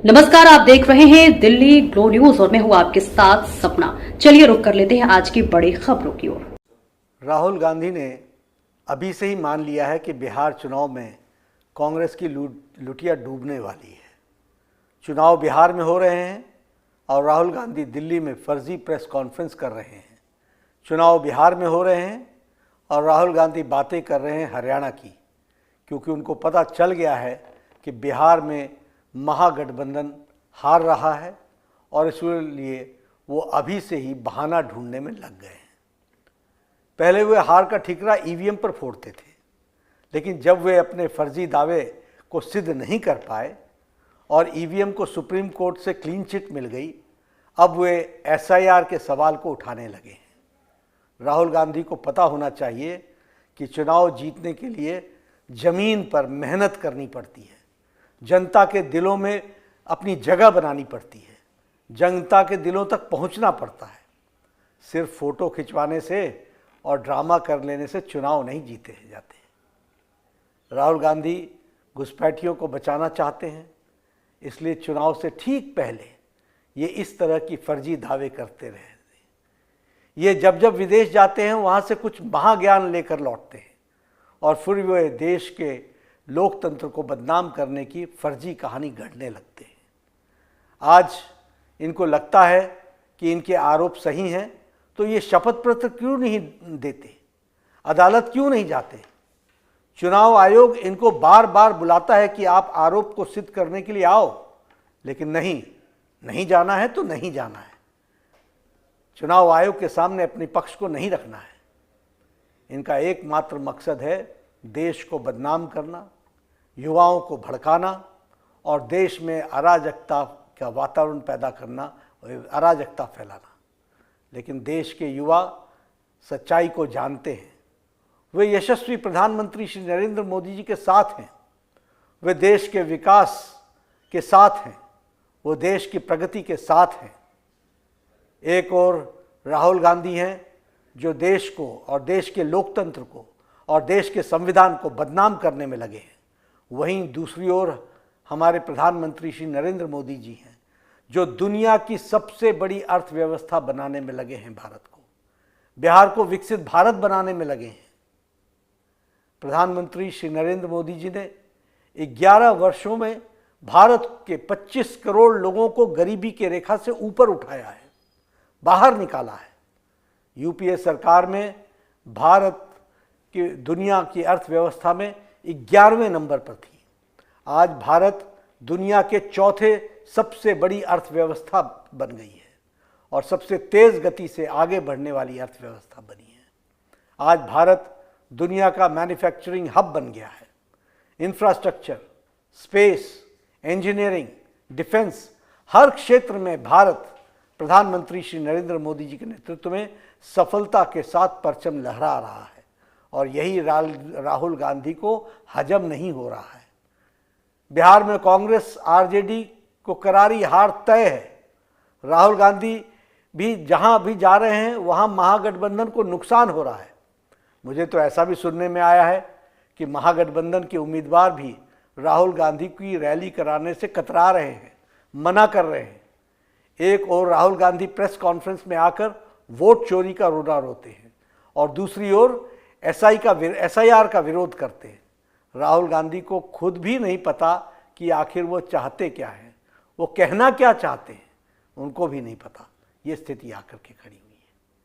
नमस्कार, आप देख रहे हैं दिल्ली ग्लो न्यूज और मैं हूं आपके साथ सपना। चलिए रुक कर लेते हैं आज की बड़ी खबरों की ओर। राहुल गांधी ने अभी से ही मान लिया है कि बिहार चुनाव में कांग्रेस की लुटिया डूबने वाली है। चुनाव बिहार में हो रहे हैं और राहुल गांधी दिल्ली में फर्जी प्रेस कॉन्फ्रेंस कर रहे हैं। चुनाव बिहार में हो रहे हैं और राहुल गांधी बातें कर रहे हैं हरियाणा की, क्योंकि उनको पता चल गया है कि बिहार में महागठबंधन हार रहा है और इसलिए वो अभी से ही बहाना ढूंढने में लग गए हैं। पहले वे हार का ठिकरा ईवीएम पर फोड़ते थे, लेकिन जब वे अपने फर्जी दावे को सिद्ध नहीं कर पाए और ईवीएम को सुप्रीम कोर्ट से क्लीन चिट मिल गई, अब वे एसआईआर के सवाल को उठाने लगे हैं। राहुल गांधी को पता होना चाहिए कि चुनाव जीतने के लिए जमीन पर मेहनत करनी पड़ती है, जनता के दिलों में अपनी जगह बनानी पड़ती है, जनता के दिलों तक पहुंचना पड़ता है। सिर्फ फोटो खिंचवाने से और ड्रामा कर लेने से चुनाव नहीं जीते जाते। राहुल गांधी घुसपैठियों को बचाना चाहते हैं, इसलिए चुनाव से ठीक पहले ये इस तरह की फर्जी दावे करते रहे। ये जब जब विदेश जाते हैं वहाँ से कुछ महाज्ञान लेकर लौटते हैं और फिर वे देश के लोकतंत्र को बदनाम करने की फर्जी कहानी गढ़ने लगते हैं। आज इनको लगता है कि इनके आरोप सही हैं, तो ये शपथ पत्र क्यों नहीं देते, अदालत क्यों नहीं जाते। चुनाव आयोग इनको बार बार बुलाता है कि आप आरोप को सिद्ध करने के लिए आओ, लेकिन नहीं जाना है तो नहीं जाना है। चुनाव आयोग के सामने अपने पक्ष को नहीं रखना है। इनका एकमात्र मकसद है देश को बदनाम करना, युवाओं को भड़काना और देश में अराजकता का वातावरण पैदा करना, अराजकता फैलाना। लेकिन देश के युवा सच्चाई को जानते हैं। वे यशस्वी प्रधानमंत्री श्री नरेंद्र मोदी जी के साथ हैं, वे देश के विकास के साथ हैं, वो देश की प्रगति के साथ हैं। एक और राहुल गांधी हैं जो देश को और देश के लोकतंत्र को और देश के संविधान को बदनाम करने में लगे हैं। वहीं दूसरी ओर हमारे प्रधानमंत्री श्री नरेंद्र मोदी जी हैं जो दुनिया की सबसे बड़ी अर्थव्यवस्था बनाने में लगे हैं। भारत को, बिहार को विकसित भारत बनाने में लगे हैं। प्रधानमंत्री श्री नरेंद्र मोदी जी ने 11 वर्षों में भारत के 25 करोड़ लोगों को गरीबी की रेखा से ऊपर उठाया है, बाहर निकाला है। यूपीए सरकार में भारत की दुनिया की अर्थव्यवस्था में 11वें नंबर पर थी। आज भारत दुनिया के चौथे सबसे बड़ी अर्थव्यवस्था बन गई है और सबसे तेज गति से आगे बढ़ने वाली अर्थव्यवस्था बनी है। आज भारत दुनिया का मैन्युफैक्चरिंग हब बन गया है। इंफ्रास्ट्रक्चर, स्पेस, इंजीनियरिंग, डिफेंस, हर क्षेत्र में भारत प्रधानमंत्री श्री नरेंद्र मोदी जी के नेतृत्व में सफलता के साथ परचम लहरा रहा है और यही राहुल गांधी को हजम नहीं हो रहा है। बिहार में कांग्रेस आरजेडी को करारी हार तय है। राहुल गांधी भी जहां भी जा रहे हैं वहां महागठबंधन को नुकसान हो रहा है। मुझे तो ऐसा भी सुनने में आया है कि महागठबंधन के उम्मीदवार भी राहुल गांधी की रैली कराने से कतरा रहे हैं, मना कर रहे हैं। एक और राहुल गांधी प्रेस कॉन्फ्रेंस में आकर वोट चोरी का रोना रोते हैं और दूसरी ओर एसआईआर का विरोध करते हैं। राहुल गांधी को खुद भी नहीं पता कि आखिर वो चाहते क्या हैं, वो कहना क्या चाहते हैं, उनको भी नहीं पता। ये स्थिति आकर के खड़ी हुई।